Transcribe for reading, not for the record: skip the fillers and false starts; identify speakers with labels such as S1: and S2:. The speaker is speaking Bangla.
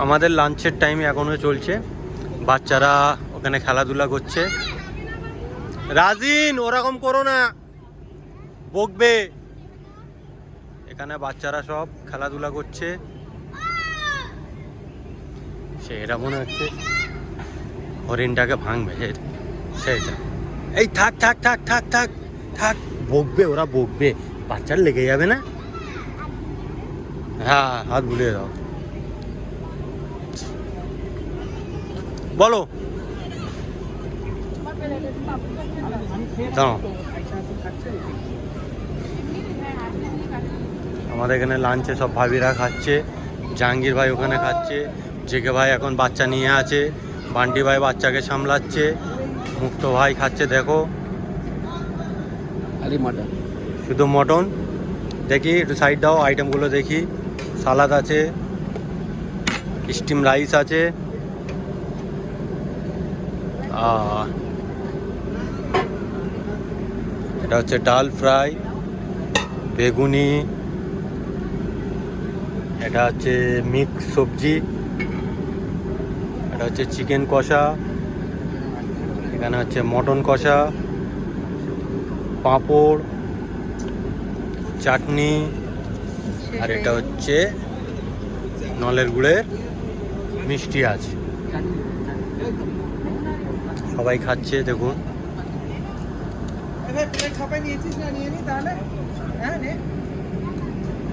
S1: আমাদের লাঞ্চের টাইম এখনো চলছে, বাচ্চারা ওখানে খেলাধুলা করছে। রাজিন ওরকম করো না, বকবে। এখানে বাচ্চারা সব খেলাধুলা করছে। সেটা মনে হচ্ছে হরিণটাকে ভাঙবে সেইটা। এই থাক থাক থাক থাক থাক থাক, বকবে ওরা, বকবে, বাচ্চার লেগে যাবে না। হ্যাঁ, হাত বুলিয়ে দাও, বলো। আমাদের এখানে লাঞ্চে সব ভাবিরা খাচ্ছে, জাহাঙ্গীর ভাই ওখানে খাচ্ছে, জেকে ভাই এখন বাচ্চা নিয়ে আছে, বান্টি ভাই বাচ্চাকে সামলাচ্ছে, মুক্ত ভাই খাচ্ছে। দেখো শুধু মটন। দেখি একটু সাইড দাও, আইটেমগুলো দেখি। সালাদ আছে, স্টিম রাইস আছে, এটা হচ্ছে ডাল ফ্রাই, বেগুনি, এটা হচ্ছে মিক্স সবজি, এটা হচ্ছে চিকেন কষা, এখানে হচ্ছে মটন কষা, পাঁপড়, চাটনি, আর এটা হচ্ছে নলের গুড়ের মিষ্টি আছে। সবাই খাচ্ছে দেখুন।